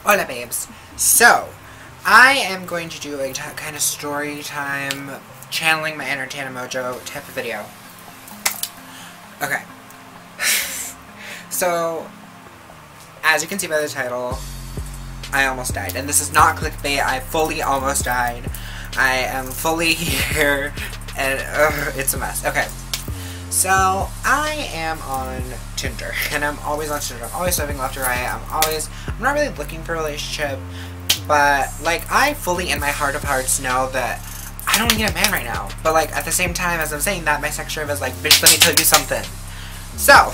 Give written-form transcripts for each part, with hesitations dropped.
Hola babes. So, I am going to do a kind of story time, channeling my inner Tana Mojo type of video. Okay. So, as you can see by the title, I almost died. And this is not clickbait, I fully almost died. I am fully here, and it's a mess. Okay. So, I am on Tinder, and I'm always on Tinder. I'm always swiping left or right. I'm not really looking for a relationship, but, like, I fully in my heart of hearts know that I don't need a man right now. But, like, at the same time as I'm saying that, my sex drive is like, bitch, let me tell you something. So,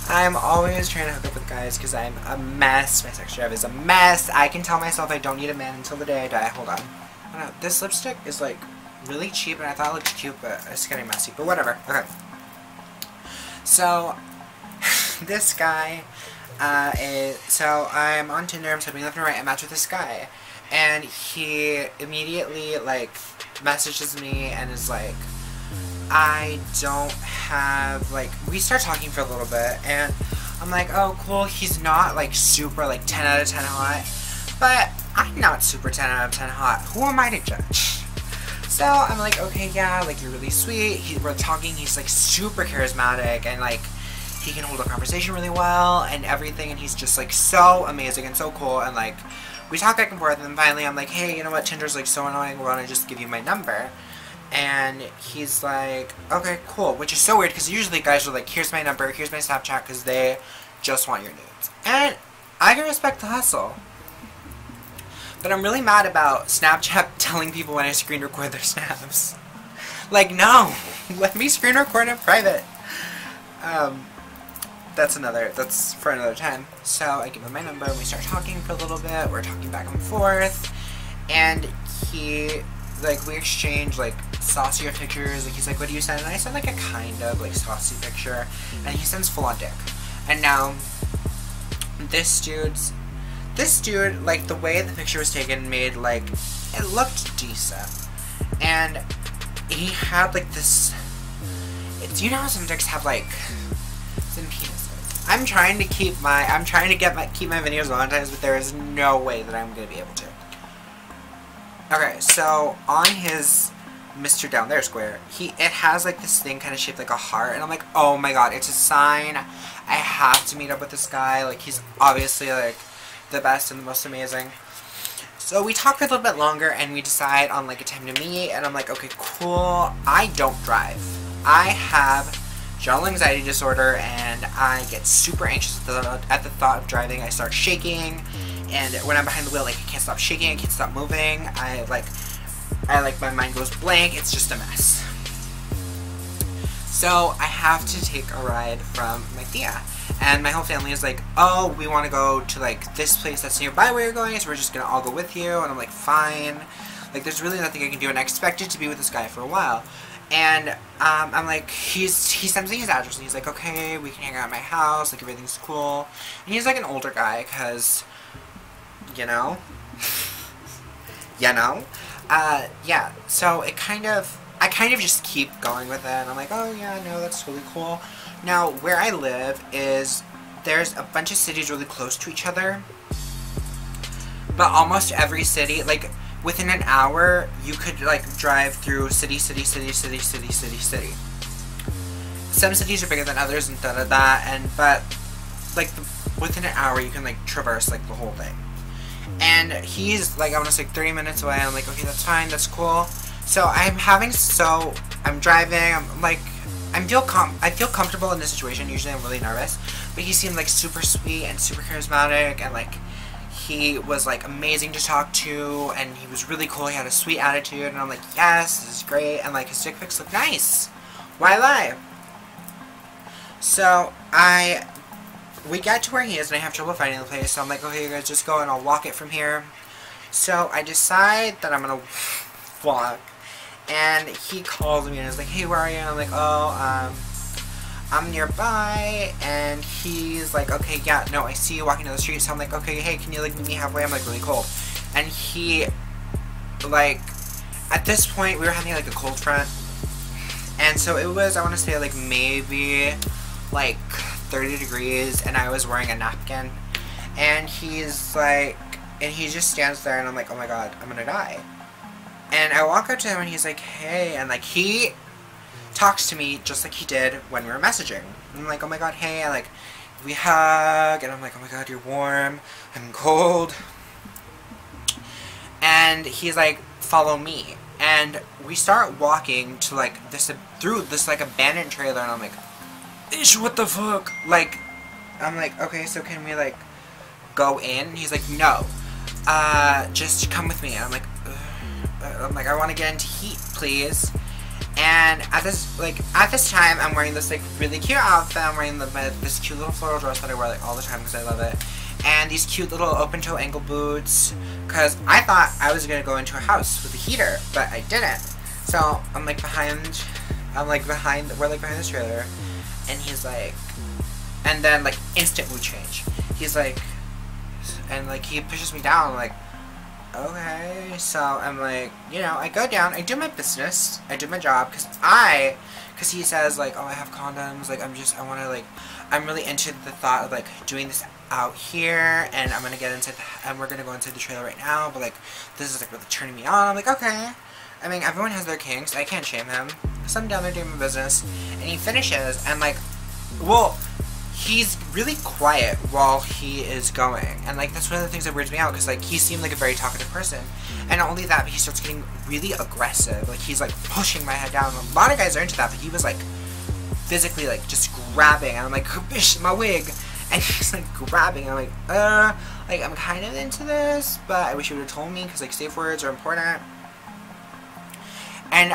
I'm always trying to hook up with guys because I'm a mess. My sex drive is a mess. I can tell myself I don't need a man until the day I die. Hold on. I don't know. This lipstick is, like, really cheap, and I thought it looked cute, but it's getting messy. But whatever. Okay. So, this guy so I'm on Tinder, I'm swiping left and right, I match with this guy, and he immediately, like, messages me and is like, I don't have, like, we start talking for a little bit, and I'm like, oh, cool, he's not, like, super, like, 10 out of 10 hot, but I'm not super 10 out of 10 hot. Who am I to judge? So, I'm like, okay, yeah, like, you're really sweet, we're talking, he's, like, super charismatic, and, like, he can hold a conversation really well, and everything, and he's just, like, so amazing and so cool, and, like, we talk back and forth, and then finally I'm like, hey, you know what, Tinder's, like, so annoying, why don't I just give you my number? And he's like, okay, cool, which is so weird, because usually guys are like, here's my number, here's my Snapchat, because they just want your nudes. And I can respect the hustle. But I'm really mad about Snapchat telling people when I screen record their snaps. Like, no! Let me screen record in private. That's for another time. So, I give him my number, and we start talking for a little bit, we're talking back and forth, and he, like, we exchange, like, saucier pictures, like, he's like, what do you send? And I send, like, a kind of, like, saucy picture, and he sends full-on dick. And now, this dude, like, the way the picture was taken made, like, it looked decent. And he had, like, this, you know how some dicks have, like, some penises? I'm trying to keep my videos monetized, but there is no way that I'm going to be able to. Okay, so, on his Mr. Down There square, it has, like, this thing kind of shaped like a heart, and I'm like, oh my god, it's a sign. I have to meet up with this guy. Like, he's obviously, like, the best and the most amazing. So we talk for a little bit longer, and we decide on, like, a time to meet, and I'm like, okay, cool. I don't drive. I have general anxiety disorder, and I get super anxious at the thought of driving. I start shaking, and when I'm behind the wheel, like, I can't stop shaking, I can't stop moving. My mind goes blank. It's just a mess. So I have to take a ride from my tia. And my whole family is like, oh, we want to go to, like, this place that's nearby where you're going, so we're just going to all go with you. And I'm like, fine. Like, there's really nothing I can do. And I expected to be with this guy for a while. And I'm like, he sends me his address. And he's like, okay, we can hang out at my house. Like, everything's cool. And he's, like, an older guy because, you know. Yeah. So I kind of just keep going with it. And I'm like, oh, yeah, no, that's really cool. Now, where I live there's a bunch of cities really close to each other, but almost every city, like, within an hour, you could, like, drive through city. Some cities are bigger than others and but, like, within an hour, you can, like, traverse, like, the whole thing. And he's, like, I want to say 30 minutes away, and I'm like, okay, that's fine, that's cool. So, I'm driving, I'm, like, I feel comfortable in this situation. Usually I'm really nervous, but he seemed, like, super sweet and super charismatic, and, like, he was, like, amazing to talk to, and he was really cool. He had a sweet attitude, and I'm like, yes, this is great, and, like, his dick pics look nice. Why lie? So we get to where he is, and I have trouble finding the place. So I'm like, okay, you guys just go, and I'll walk it from here. So I decide that I'm gonna walk. And he calls me and is like, hey, where are you? And I'm like, oh, I'm nearby. And he's like, okay, yeah, no, I see you walking down the street. So I'm like, okay, hey, can you, like, meet me halfway? I'm, like, really cold. And he, like, at this point, we were having, like, a cold front. And so it was, I want to say, like, maybe, like, 30 degrees. And I was wearing a napkin. And he's like, and he just stands there, and I'm like, oh my god, I'm gonna die. And I walk up to him, and he's like, hey, and like, he talks to me just like he did when we were messaging. And I'm like, oh my god, hey, and like, we hug, and I'm like, oh my god, you're warm, I'm cold. And he's like, follow me. And we start walking to like this, through this like abandoned trailer, and I'm like, ish, what the fuck? Like, I'm like, okay, so can we like go in? And he's like, no, just come with me. And I'm like, I want to get into heat, please. And at this time, I'm wearing this like really cute outfit. I'm wearing this cute little floral dress that I wear like all the time because I love it, and these cute little open-toe ankle boots. Because I thought I was gonna go into a house with a heater, but I didn't. So I'm like behind. We're like behind this trailer, and he's like, and then like instant mood change. He's like, and like he pushes me down. I'm like, okay, so I'm like, you know, I go down, I do my business, I do my job, because he says, like, oh, I have condoms, like, I'm really into the thought of, like, doing this out here, and I'm gonna get into, and we're gonna go into the trailer right now, but, like, this is, like, really turning me on. I'm like, okay. I mean, everyone has their kinks, I can't shame him, so I'm down there doing my business, and he finishes, and, like, well, he's really quiet while he is going, and like that's one of the things that weirds me out, because like he seemed like a very talkative person, and not only that, but he starts getting really aggressive. Like he's like pushing my head down. A lot of guys are into that, but he was like physically like just grabbing, and I'm like, bish, my wig, and he's like grabbing, and I'm like I'm kind of into this, but I wish you would have told me, because like safe words are important. And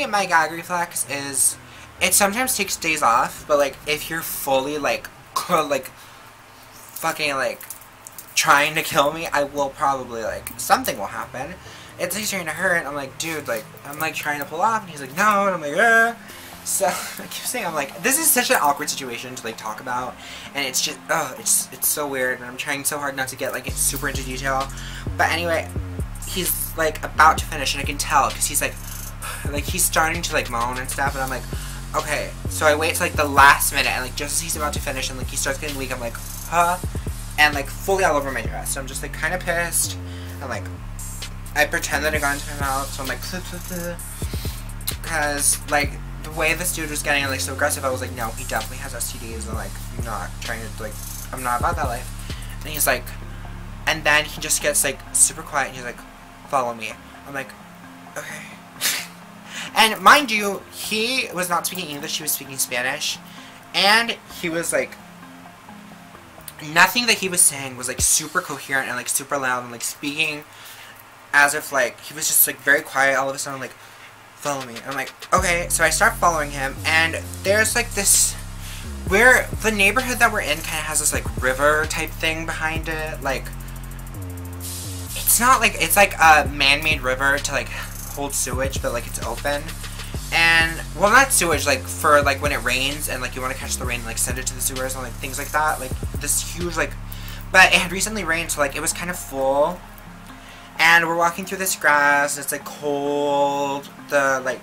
my gag reflex is, it sometimes takes days off, but, like, if you're fully, like, fucking, like, trying to kill me, I will probably, like, something will happen. It's, like, starting to hurt, I'm like, dude, like, I'm, like, trying to pull off, and he's like, no, and I'm like, So, I keep saying, I'm like, this is such an awkward situation to, like, talk about, and it's just, it's so weird, and I'm trying so hard not to get, like, super into detail. But anyway, he's, like, about to finish, and I can tell, because he's, like, he's starting to, like, moan and stuff, and I'm like, okay, so I wait till, like, the last minute, and, like, just as he's about to finish, and, like, he starts getting weak, I'm like, huh? And, like, fully all over my dress. So I'm just, like, kind of pissed. And, like, I pretend that it got into my mouth, so I'm like, because, like, the way this dude was getting, like, so aggressive, I was like, no, he definitely has STDs, and, like, I'm not trying to, like, I'm not about that life. And he's like, and then he just gets, like, super quiet, and he's like, follow me. I'm like, okay. And mind you, he was not speaking English, he was speaking Spanish, and he was, like, nothing that he was saying was, like, super coherent and, like, super loud and, like, speaking as if, like, he was just, like, very quiet. All of a sudden, like, follow me. And I'm like, okay, so I start following him, and there's, like, this, where the neighborhood that we're in kind of has this, like, river type thing behind it. Like, it's not, like, it's, like, a man-made river to, like, hold sewage, but like it's open, and well, not sewage, like for like when it rains and like you want to catch the rain and like send it to the sewers and like things like that, like this huge, like, but it had recently rained, so like it was kind of full, and we're walking through this grass, it's like cold, the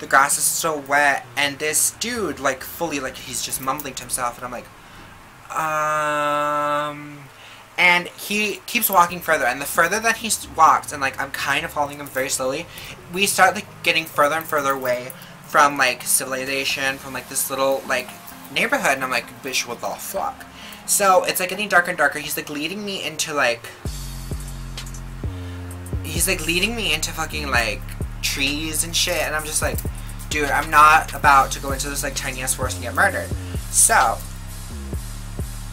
grass is so wet, and this dude like fully, like, he's just mumbling to himself, and I'm like, and he keeps walking further, and the further that he walks, and, like, I'm kind of following him very slowly, we start, like, getting further and further away from, like, civilization, from, like, this little, like, neighborhood, and I'm like, bitch, what the fuck? So, it's, like, getting darker and darker. He's, like, leading me into, like, fucking, like, trees and shit, and I'm just like, dude, I'm not about to go into this, like, tiny-ass forest and get murdered. So,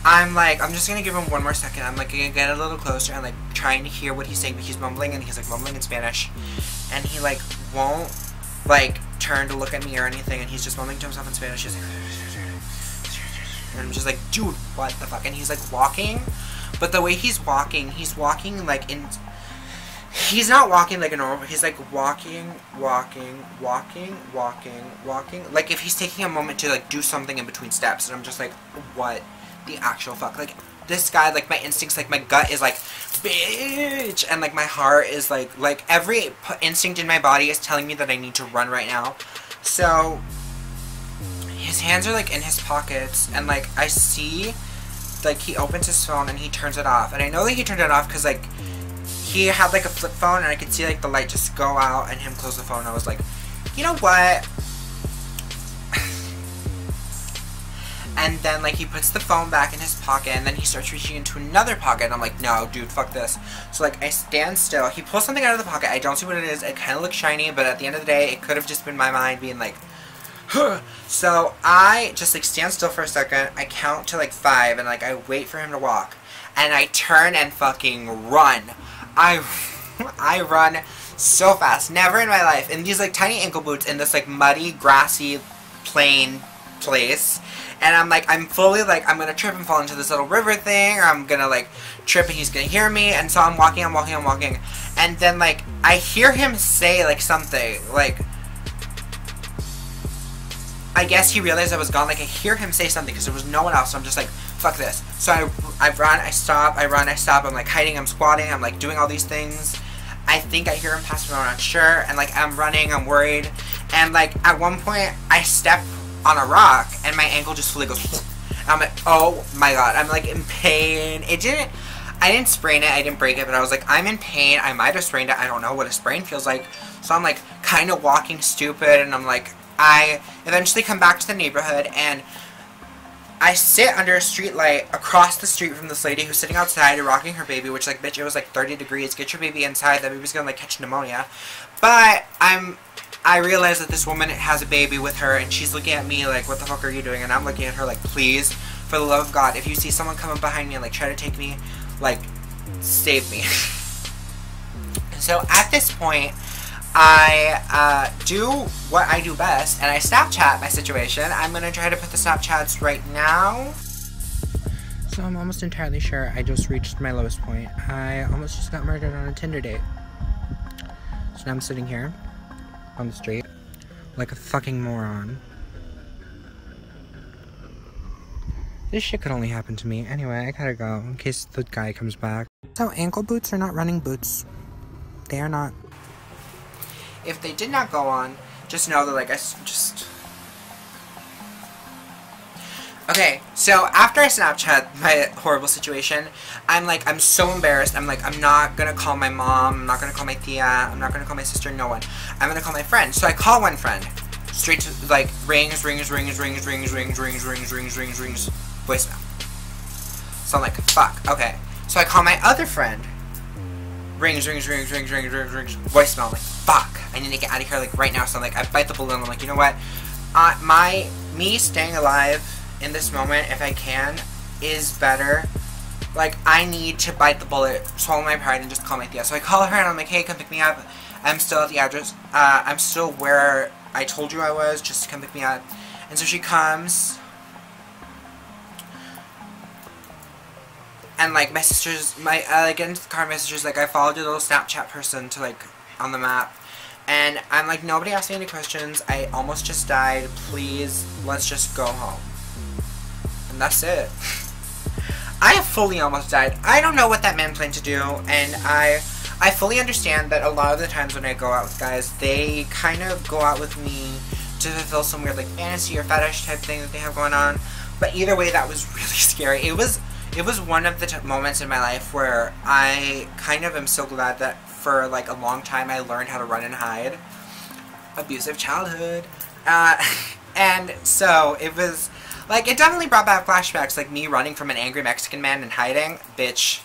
I'm like, I'm just gonna give him one more second. I'm like gonna get a little closer and like trying to hear what he's saying, but he's mumbling, and he's like mumbling in Spanish, and he like won't like turn to look at me or anything, and he's just mumbling to himself in Spanish. He's like, and I'm just like, dude, what the fuck? And he's like walking, but the way he's walking like in, he's not walking like a normal, he's like walking, like if he's taking a moment to like do something in between steps, and I'm just like, what the actual fuck? Like, this guy, like, my instincts, like, my gut is like, bitch, and like my heart is like every instinct in my body is telling me that I need to run right now. So his hands are like in his pockets, and like I see like, he opens his phone and he turns it off. And I know that he turned it off because, like, he had, like, a flip phone and I could see, like, the light just go out and him close the phone. I was like, you know what? And then, like, he puts the phone back in his pocket, and then he starts reaching into another pocket, and I'm like, no, dude, fuck this. So, like, I stand still. He pulls something out of the pocket. I don't see what it is. It kind of looks shiny, but at the end of the day, it could have just been my mind being like, huh. So, I just, like, stand still for a second. I count to, like, 5, and, like, I wait for him to walk. And I turn and fucking run. I run so fast. Never in my life. In these, like, tiny ankle boots in this, like, muddy, grassy, plain place. And I'm like, I'm fully like, I'm gonna trip and fall into this little river thing, or I'm gonna like trip and he's gonna hear me. And so I'm walking. And then like, I hear him say like something, like, I guess he realized I was gone. Like, I hear him say something because there was no one else. So I'm just like, fuck this. So I run, I stop, I run, I stop. I'm like hiding, I'm squatting, I'm like doing all these things. I think I hear him pass me, I'm not sure. And like, I'm running, I'm worried. And like, at one point, I step on a rock and my ankle just fully goes. I'm like, oh my god, I'm like in pain. I didn't sprain it, I didn't break it, but I was like, I'm in pain. I might have sprained it. I don't know what a sprain feels like. So I'm like kind of walking stupid, and I'm like, I eventually come back to the neighborhood and I sit under a street light across the street from this lady who's sitting outside and rocking her baby, which like, bitch, it was like 30 degrees. Get your baby inside. That baby's gonna like catch pneumonia. But I realize that this woman has a baby with her, and she's looking at me like, what the fuck are you doing? And I'm looking at her like, please, for the love of God, if you see someone coming behind me and like try to take me, like, save me. So at this point, I do what I do best, and I Snapchat my situation. I'm gonna try to put the Snapchats right now. So I'm almost entirely sure I just reached my lowest point. I almost just got murdered on a Tinder date. So now I'm sitting here on the street like a fucking moron. This shit could only happen to me. Anyway, I gotta go in case the guy comes back. So ankle boots are not running boots. They are not. If they did not go on, just know that like I just... Okay, so after I Snapchat my horrible situation, I'm so embarrassed. I'm like, I'm not gonna call my mom, I'm not gonna call my tia, I'm not gonna call my sister, no one. I'm gonna call my friend. So I call one friend. Straight to, like, rings, voicemail. So I'm like, fuck, okay. So I call my other friend. Rings, voicemail. I'm like, fuck, I need to get out of here, like, right now. So I'm like, I bite the bullet, and I'm like, you know what? Me staying alive in this moment, if I can, is better. Like, I need to bite the bullet, swallow my pride, and just call my tia. So I call her, and I'm like, hey, come pick me up. I'm still at the address. I'm still where I told you I was, just to come pick me up. And so she comes. And, like, my sister's, I get into the car, my sister's like, I followed your little Snapchat person to, like, on the map. And I'm like, nobody asked me any questions. I almost just died. Please, let's just go home. And that's it. I have fully almost died. I don't know what that man planned to do, and I fully understand that a lot of the times when I go out with guys, they kind of go out with me to fulfill some weird, like, fantasy or fetish type thing that they have going on. But either way, that was really scary. It was one of the moments in my life where I kind of am so glad that for, like, a long time I learned how to run and hide. Abusive childhood. And so it was... Like, it definitely brought back flashbacks, like me running from an angry Mexican man and hiding. Bitch.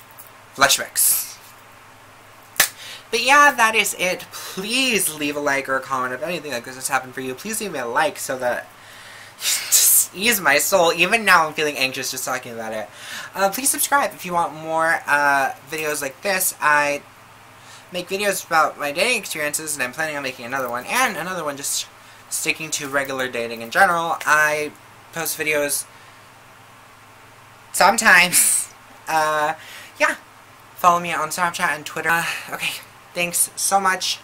Flashbacks. But yeah, that is it. Please leave a like or a comment if anything like this has happened for you. Please leave me a like so that... just ease my soul. Even now I'm feeling anxious just talking about it. Please subscribe if you want more videos like this. I make videos about my dating experiences, and I'm planning on making another one. And another one just sticking to regular dating in general. I... post videos sometimes. Yeah. Follow me on Snapchat and Twitter. Okay. Thanks so much.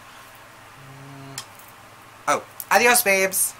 Oh. Adios, babes.